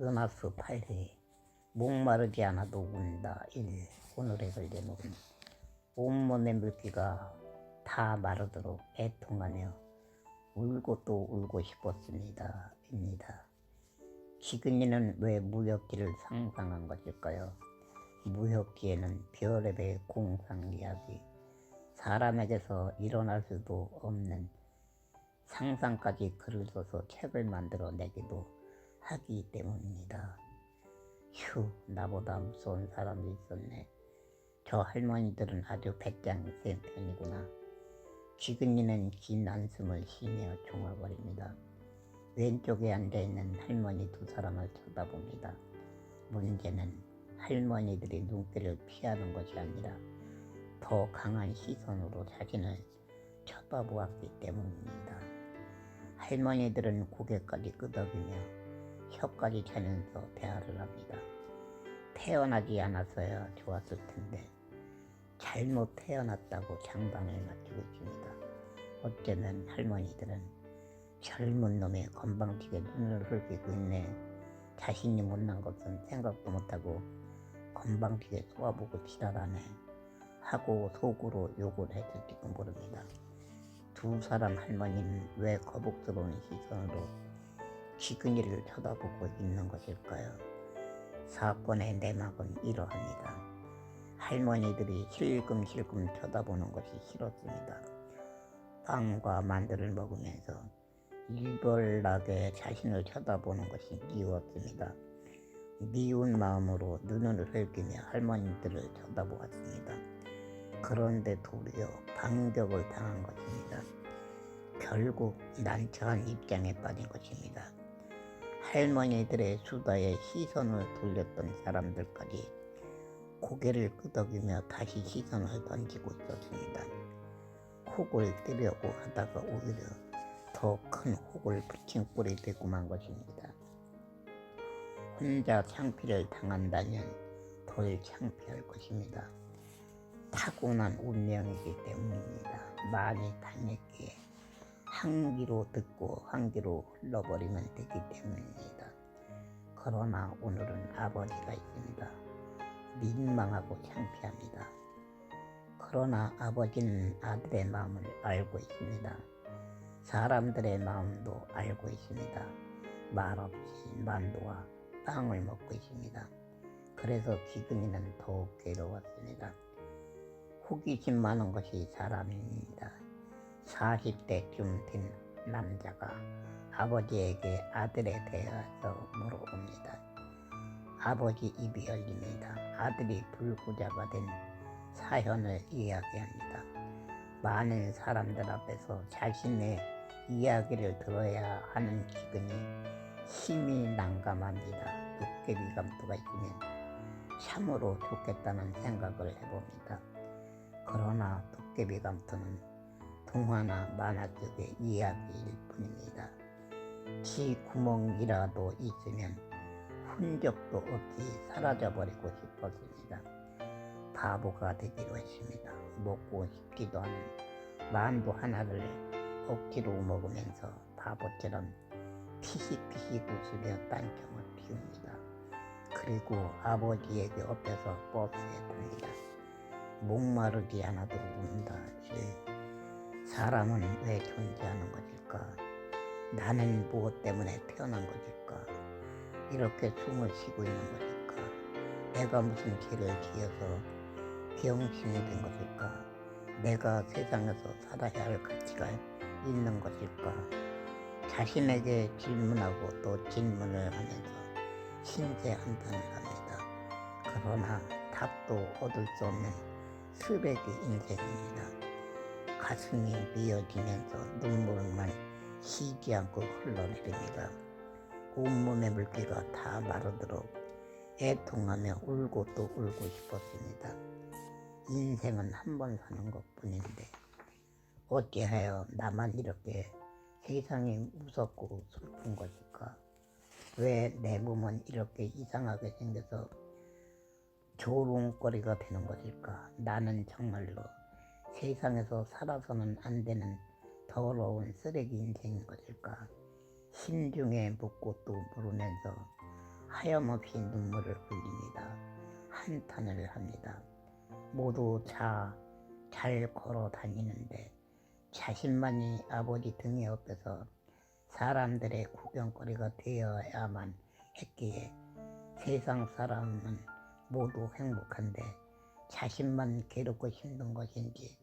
은하수 8회 목마르지 않아도 운다 1. 오늘의 걸제목은 온몸의 물기가 다 마르도록 애통하며 울고 또 울고 싶었습니다 입니다. 기근이는 왜 무협기를 상상한 것일까요? 무협기에는 별의별 공상 이야기, 사람에게서 일어날 수도 없는 상상까지 글을 써서 책을 만들어 내기도 하기 때문입니다. 휴, 나보다 무서운 사람도 있었네. 저 할머니들은 아주 배짱 센 편이구나. 기근이는 긴 한숨을 쉬며 중얼거립니다. 왼쪽에 앉아있는 할머니 두 사람을 쳐다봅니다. 문제는 할머니들이 눈길을 피하는 것이 아니라 더 강한 시선으로 자신을 쳐다보았기 때문입니다. 할머니들은 고개까지 끄덕이며 혀까지 차면서 대화를 합니다. 태어나지 않았어야 좋았을 텐데 잘못 태어났다고 장방을 맞추고 있습니다. 어쩌면 할머니들은 젊은 놈의 건방지게 눈을 흘기고 있네. 자신이 못난 것은 생각도 못하고 건방지게 쏘아보고 지랄하네 하고 속으로 욕을 했을지도 모릅니다. 두 사람 할머니는 왜 거북스러운 시선으로 기근이를 쳐다보고 있는 것일까요? 사건의 내막은 이러합니다. 할머니들이 실금실금 쳐다보는 것이 싫었습니다. 빵과 만두를 먹으면서 일벌나게 자신을 쳐다보는 것이 미웠습니다. 미운 마음으로 눈을 흘기며 할머니들을 쳐다보았습니다. 그런데 도리어 반격을 당한 것입니다. 결국 난처한 입장에 빠진 것입니다. 할머니들의 수다에 시선을 돌렸던 사람들까지 고개를 끄덕이며 다시 시선을 던지고 있었습니다. 혹을 뜨려고 하다가 오히려 더 큰 혹을 붙인 꼴이 되고 만 것입니다. 혼자 창피를 당한다면 덜 창피할 것입니다. 타고난 운명이기 때문입니다. 많이 당했기에 한 귀로 듣고 한 귀로 흘러버리면 되기 때문입니다. 그러나 오늘은 아버지가 있습니다. 민망하고 창피합니다. 그러나 아버지는 아들의 마음을 알고 있습니다. 사람들의 마음도 알고 있습니다. 말없이 만두와 빵을 먹고 있습니다. 그래서 기근이는 더욱 괴로웠습니다. 호기심 많은 것이 사람입니다. 40대쯤 된 남자가 아버지에게 아들에 대해서 물어봅니다. 아버지 입이 열립니다. 아들이 불구자가 된 사연을 이야기합니다. 많은 사람들 앞에서 자신의 이야기를 들어야 하는 기근이 힘이 난감합니다. 도깨비 감투가 있으면 참으로 좋겠다는 생각을 해봅니다. 그러나 도깨비 감투는 동화나 만화 속의 이야기일 뿐입니다. 지 구멍이라도 있으면 흔적도 없이 사라져버리고 싶었습니다. 바보가 되기로 했습니다. 먹고 싶지도 않은 만두 하나를 억지로 먹으면서 바보처럼 피식피식 웃으며 딴청을 피웁니다. 그리고 아버지에게 엎여서 버스에 탑니다. 목마르지 않아도 운다. 사람은 왜 존재하는 것일까? 나는 무엇 때문에 태어난 것일까? 이렇게 숨을 쉬고 있는 것일까? 내가 무슨 죄를 지어서 병신이 된 것일까? 내가 세상에서 살아야 할 가치가 있는 것일까? 자신에게 질문하고 또 질문을 하면서 신세한탄을 합니다. 그러나 답도 얻을 수 없는 쓰레기 인생입니다. 가슴이 미어지면서 눈물만 쉬지 않고 흘러내립니다. 온몸의 물기가 다 마르도록 애통하며 울고 또 울고 싶었습니다. 인생은 한 번 사는 것뿐인데 어찌하여 나만 이렇게 세상이 무섭고 슬픈 것일까? 왜 내 몸은 이렇게 이상하게 생겨서 조롱거리가 되는 것일까? 나는 정말로 세상에서 살아서는 안 되는 더러운 쓰레기 인생인 것일까? 심중에 묻고 또 물으면서 하염없이 눈물을 흘립니다. 한탄을 합니다. 모두 잘 걸어 다니는데 자신만이 아버지 등에 업혀서 사람들의 구경거리가 되어야만 했기에 세상 사람은 모두 행복한데 자신만 괴롭고 힘든 것인지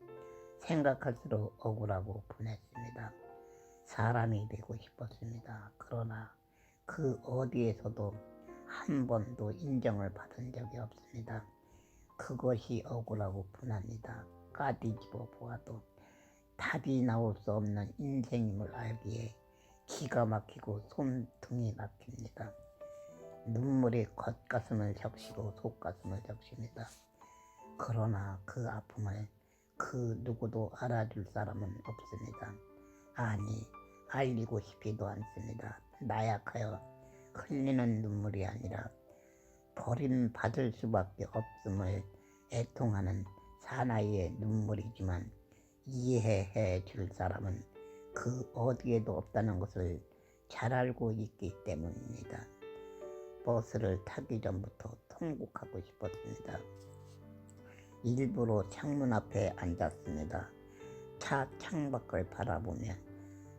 생각할수록 억울하고 분했습니다. 사람이 되고 싶었습니다. 그러나 그 어디에서도 한 번도 인정을 받은 적이 없습니다. 그것이 억울하고 분합니다. 까뒤집어 보아도 답이 나올 수 없는 인생임을 알기에 기가 막히고 손등이 막힙니다. 눈물이 겉가슴을 적시고 속가슴을 적십니다. 그러나 그 아픔을 그 누구도 알아줄 사람은 없습니다. 아니, 알리고 싶지도 않습니다. 나약하여 흘리는 눈물이 아니라 버림받을 수밖에 없음을 애통하는 사나이의 눈물이지만 이해해 줄 사람은 그 어디에도 없다는 것을 잘 알고 있기 때문입니다. 버스를 타기 전부터 통곡하고 싶었습니다. 일부러 창문 앞에 앉았습니다. 차 창밖을 바라보며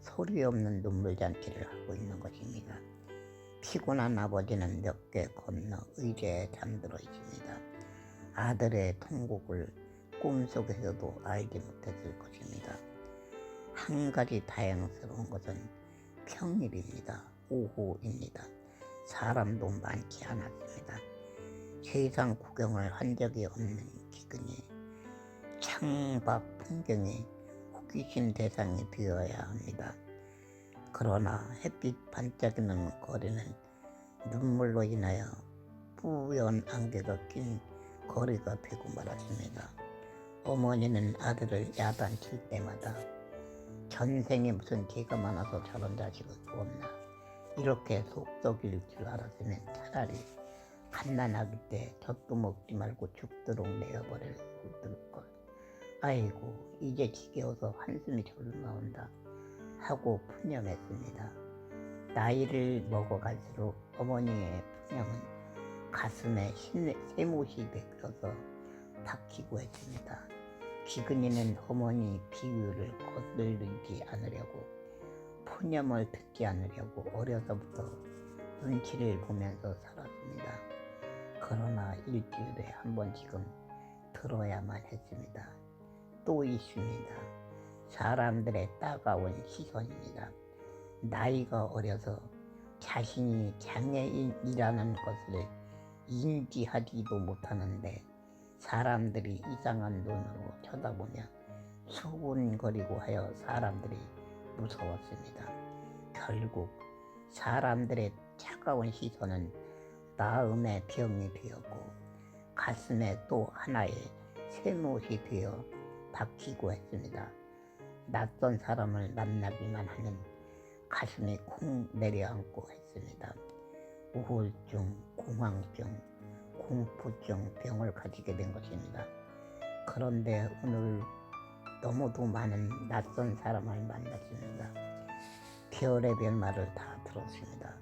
소리 없는 눈물 잔치를 하고 있는 것입니다. 피곤한 아버지는 몇 개 건너 의자에 잠들어 있습니다. 아들의 통곡을 꿈속에서도 알지 못했을 것입니다. 한 가지 다행스러운 것은 평일입니다. 오후입니다. 사람도 많지 않았습니다. 세상 구경을 한 적이 없는 기근이 창밖 풍경이 호기심 대상이 되어야 합니다. 그러나 햇빛 반짝이는 거리는 눈물로 인하여 뿌연 안개가 낀 거리가 되고 말았습니다. 어머니는 아들을 야단칠 때마다 전생에 무슨 죄가 많아서 저런 자식을 주었나 이렇게 속 썩일 줄 알았으면 차라리 갓난아기 때 젖도 먹지 말고 죽도록 내어버릴 걸. 아이고 이제 지겨워서 한숨이 절로 나온다 하고 푸념했습니다. 나이를 먹어갈수록 어머니의 푸념은 가슴에 새못이 베껴서 박히고 했습니다. 기근이는 어머니 비유를 거슬리지 않으려고 푸념을 듣지 않으려고 어려서부터 눈치를 보면서 살았습니다. 그러나 일주일에 한 번씩은 들어야만 했습니다. 또 있습니다. 사람들의 따가운 시선입니다. 나이가 어려서 자신이 장애인이라는 것을 인지하지도 못하는데 사람들이 이상한 눈으로 쳐다보며 수군거리고 하여 사람들이 무서웠습니다. 결국 사람들의 차가운 시선은 마음의 병이 되었고 가슴에 또 하나의 새못이 되어 박히고 했습니다. 낯선 사람을 만나기만 하면 가슴이 콩 내려앉고 했습니다. 우울증, 공황증, 공포증 병을 가지게 된 것입니다. 그런데 오늘 너무도 많은 낯선 사람을 만났습니다. 별의별 말을 다 들었습니다.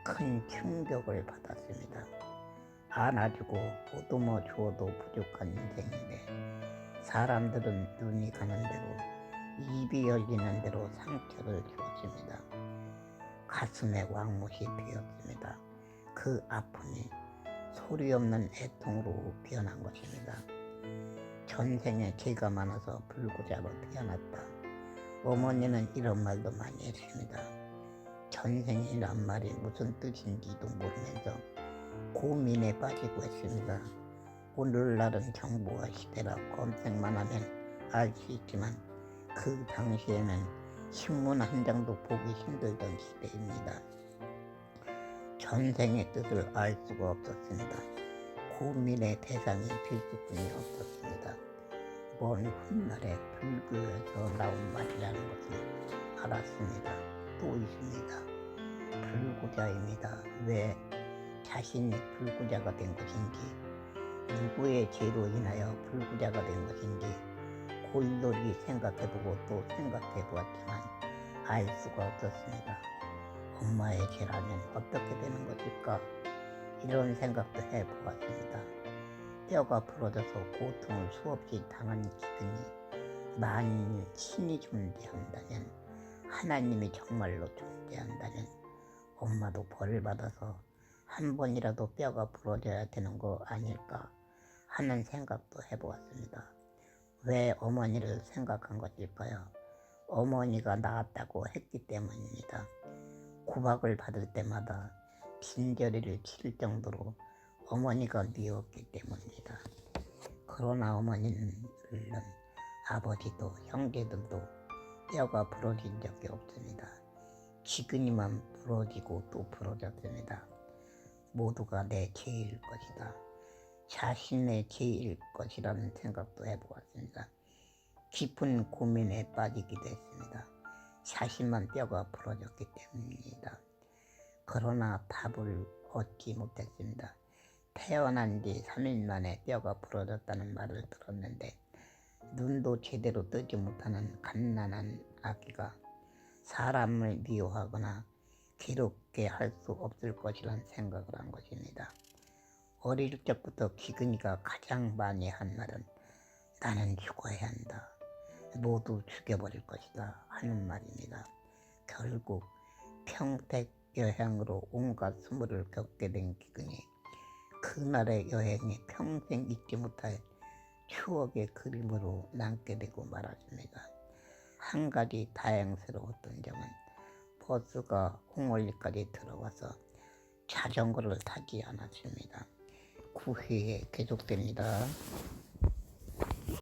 큰 충격을 받았습니다. 안아주고 보듬어 주어도 부족한 인생인데 사람들은 눈이 가는 대로 입이 열리는 대로 상처를 주었습니다. 가슴에 왕못이 되었습니다. 그 아픔이 소리 없는 애통으로 변한 것입니다. 전생에 죄가 많아서 불구자로 태어났다. 어머니는 이런 말도 많이 했습니다. 전생이란 말이 무슨 뜻인지도 모르면서 고민에 빠지고 있습니다. 오늘날은 정보화 시대라 검색만 하면 알 수 있지만 그 당시에는 신문 한 장도 보기 힘들던 시대입니다. 전생의 뜻을 알 수가 없었습니다. 고민의 대상이 될 수뿐이 없었습니다. 먼 훗날에 불교에서 나온 말이라는 것을 알았습니다. 또 있습니다. 불구자입니다. 왜 자신이 불구자가 된 것인지, 누구의 죄로 인하여 불구자가 된 것인지 골똘히 생각해보고 또 생각해보았지만 알 수가 없었습니다. 엄마의 죄라면 어떻게 되는 것일까? 이런 생각도 해보았습니다. 뼈가 부러져서 고통을 수없이 당한 기근이 만일 신이 존재한다면, 하나님이 정말로 존재한다면 엄마도 벌을 받아서 한 번이라도 뼈가 부러져야 되는 거 아닐까 하는 생각도 해보았습니다. 왜 어머니를 생각한 것일까요? 어머니가 낳았다고 했기 때문입니다. 구박을 받을 때마다 빈저리를 칠 정도로 어머니가 미웠기 때문입니다. 그러나 어머니는 물론 아버지도 형제들도 뼈가 부러진 적이 없습니다. 기근이만 부러지고 또 부러졌습니다. 모두가 내 죄일 것이다. 자신의 죄일 것이라는 생각도 해보았습니다. 깊은 고민에 빠지기도 했습니다. 자신만 뼈가 부러졌기 때문입니다. 그러나 답을 얻지 못했습니다. 태어난 지 3일 만에 뼈가 부러졌다는 말을 들었는데, 눈도 제대로 뜨지 못하는 갓난한 아기가 사람을 미워하거나 괴롭게 할 수 없을 것이라는 생각을 한 것입니다. 어릴 적부터 기근이가 가장 많이 한 말은 나는 죽어야 한다. 모두 죽여버릴 것이다 하는 말입니다. 결국 평택 여행으로 온갖 수모를 겪게 된 기근이 그날의 여행이 평생 잊지 못할 추억의 그림으로 남게 되고 말았습니다. 한 가지 다행스러웠던 점은 버스가 홍월리까지 들어와서 자전거를 타지 않았습니다. 9회에 계속됩니다.